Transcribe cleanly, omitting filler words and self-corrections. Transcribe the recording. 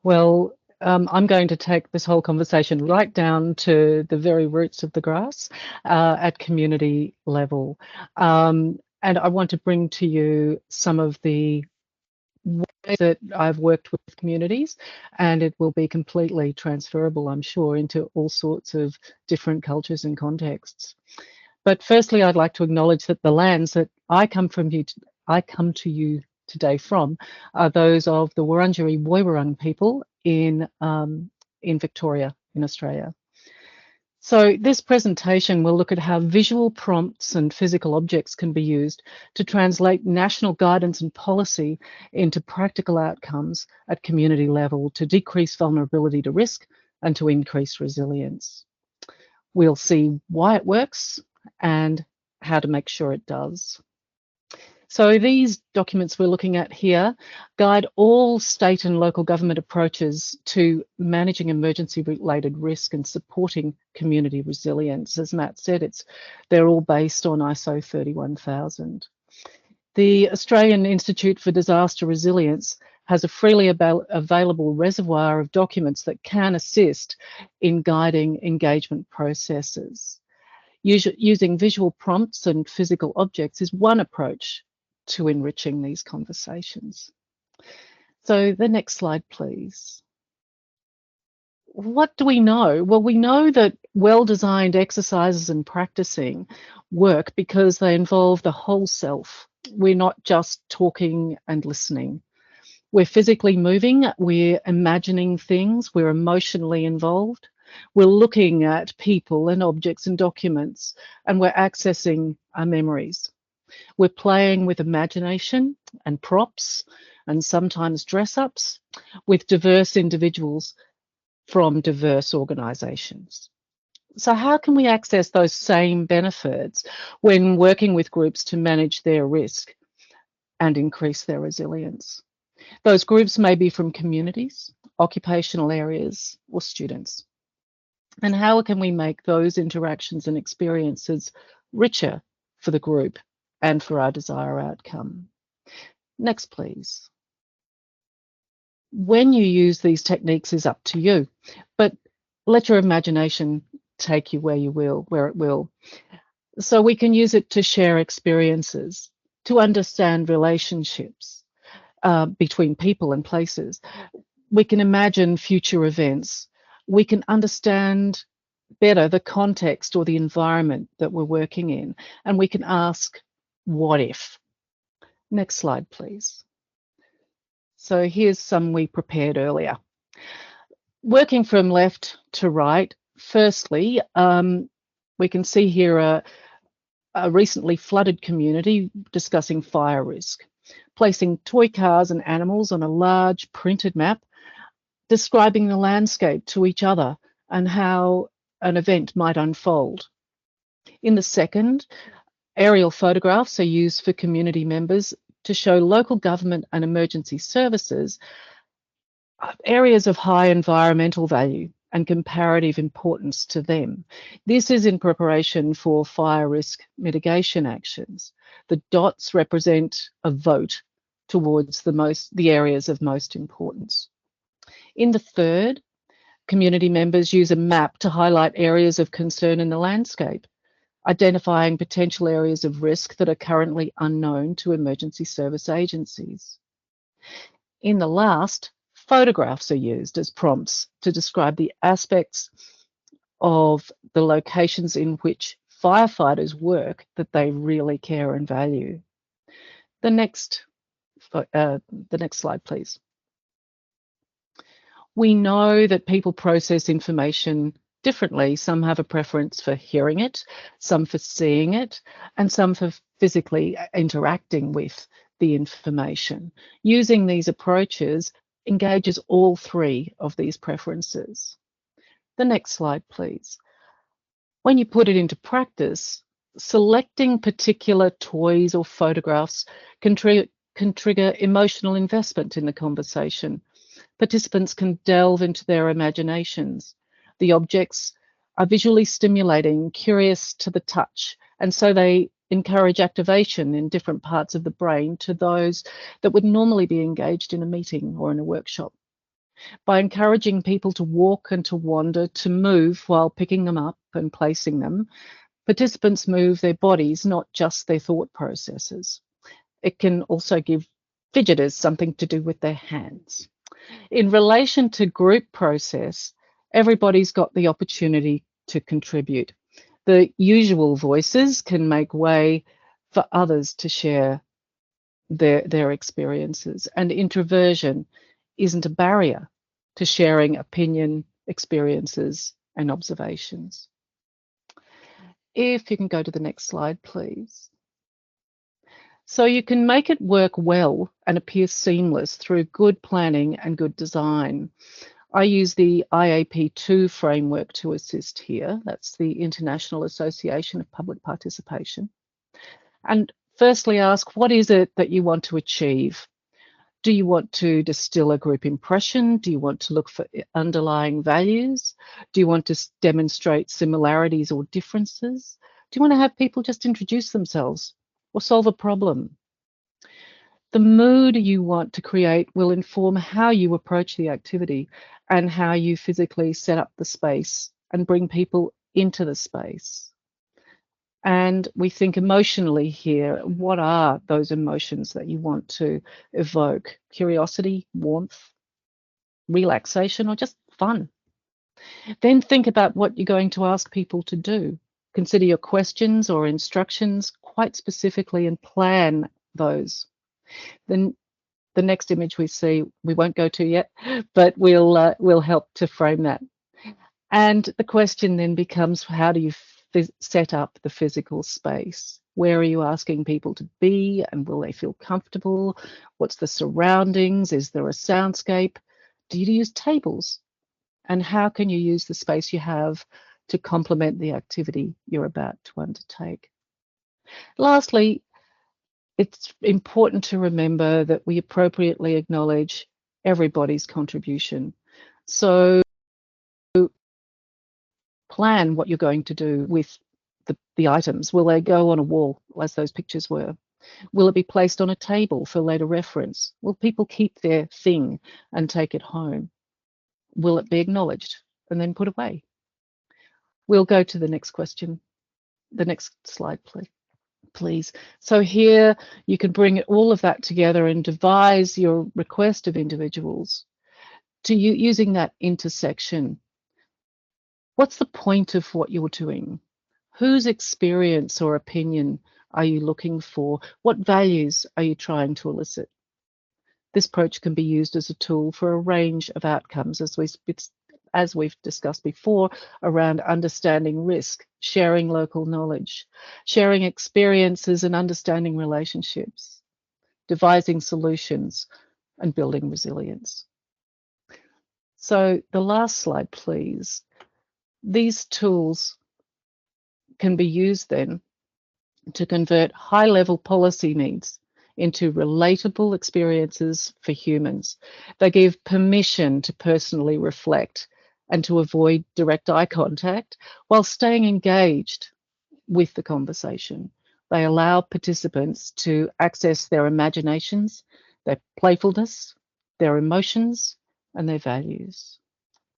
Well, I'm going to take this whole conversation right down to the very roots of the grass at community level. And I want to bring to you some of the ways that I've worked with communities, and it will be completely transferable, I'm sure, into all sorts of different cultures and contexts. But firstly, I'd like to acknowledge that the lands that I come to you today from are those of the Wurundjeri Woiwurrung people in Victoria, in Australia. So this presentation will look at how visual prompts and physical objects can be used to translate national guidance and policy into practical outcomes at community level to decrease vulnerability to risk and to increase resilience. We'll see why it works and how to make sure it does. So these documents we're looking at here guide all state and local government approaches to managing emergency-related risk and supporting community resilience. As Matt said, they're all based on ISO 31000. The Australian Institute for Disaster Resilience has a freely available reservoir of documents that can assist in guiding engagement processes. Using visual prompts and physical objects is one approach to enriching these conversations. So the next slide, please. What do we know? Well, we know that well-designed exercises and practicing work because they involve the whole self. We're not just talking and listening. We're physically moving, we're imagining things, we're emotionally involved. We're looking at people and objects and documents, and we're accessing our memories. We're playing with imagination and props and sometimes dress-ups with diverse individuals from diverse organisations. So how can we access those same benefits when working with groups to manage their risk and increase their resilience? Those groups may be from communities, occupational areas, or students. And how can we make those interactions and experiences richer for the group and for our desired outcome? Next, please. When you use these techniques is up to you, but let your imagination take you where it will. So we can use it to share experiences, to understand relationships between people and places. We can imagine future events. We can understand better the context or the environment that we're working in, and we can ask, what if? Next slide, please. So here's some we prepared earlier. Working from left to right, firstly, we can see here a recently flooded community discussing fire risk, placing toy cars and animals on a large printed map, describing the landscape to each other and how an event might unfold. In the second, aerial photographs are used for community members to show local government and emergency services areas of high environmental value and comparative importance to them. This is in preparation for fire risk mitigation actions. The dots represent a vote towards the areas of most importance. In the third, community members use a map to highlight areas of concern in the landscape, identifying potential areas of risk that are currently unknown to emergency service agencies. In the last, photographs are used as prompts to describe the aspects of the locations in which firefighters work that they really care and value. The next slide, please. We know that people process information differently. Some have a preference for hearing it, some for seeing it, and some for physically interacting with the information. Using these approaches engages all three of these preferences. The next slide, please. When you put it into practice, selecting particular toys or photographs can trigger emotional investment in the conversation. Participants can delve into their imaginations. The objects are visually stimulating, curious to the touch, and so they encourage activation in different parts of the brain to those that would normally be engaged in a meeting or in a workshop. By encouraging people to walk and to wander, to move while picking them up and placing them, participants move their bodies, not just their thought processes. It can also give fidgeters something to do with their hands. In relation to group process, everybody's got the opportunity to contribute. The usual voices can make way for others to share their experiences, and introversion isn't a barrier to sharing opinion, experiences, and observations. If you can go to the next slide, please. So you can make it work well and appear seamless through good planning and good design. I use the IAP2 framework to assist here. That's the International Association of Public Participation. And firstly ask, what is it that you want to achieve? Do you want to distill a group impression? Do you want to look for underlying values? Do you want to demonstrate similarities or differences? Do you want to have people just introduce themselves or solve a problem? The mood you want to create will inform how you approach the activity and how you physically set up the space and bring people into the space. And we think emotionally here, what are those emotions that you want to evoke? Curiosity, warmth, relaxation, or just fun? Then think about what you're going to ask people to do. Consider your questions or instructions quite specifically and plan those. Then the next image we see, we won't go to yet, but we'll help to frame that. And the question then becomes, how do you set up the physical space? Where are you asking people to be, and will they feel comfortable? What's the surroundings? Is there a soundscape? Do you use tables? And how can you use the space you have to complement the activity you're about to undertake? Lastly, it's important to remember that we appropriately acknowledge everybody's contribution. So plan what you're going to do with the items. Will they go on a wall, as those pictures were? Will it be placed on a table for later reference? Will people keep their thing and take it home? Will it be acknowledged and then put away? We'll go to the next question. The next slide, please. So here you can bring all of that together and devise your request of individuals to using that intersection. What's the point of what you're doing? Whose experience or opinion are you looking for? What values are you trying to elicit? This approach can be used as a tool for a range of outcomes, as we've discussed before, around understanding risk, sharing local knowledge, sharing experiences and understanding relationships, devising solutions, and building resilience. So the last slide, please. These tools can be used then to convert high-level policy needs into relatable experiences for humans. They give permission to personally reflect and to avoid direct eye contact while staying engaged with the conversation. They allow participants to access their imaginations, their playfulness, their emotions, and their values.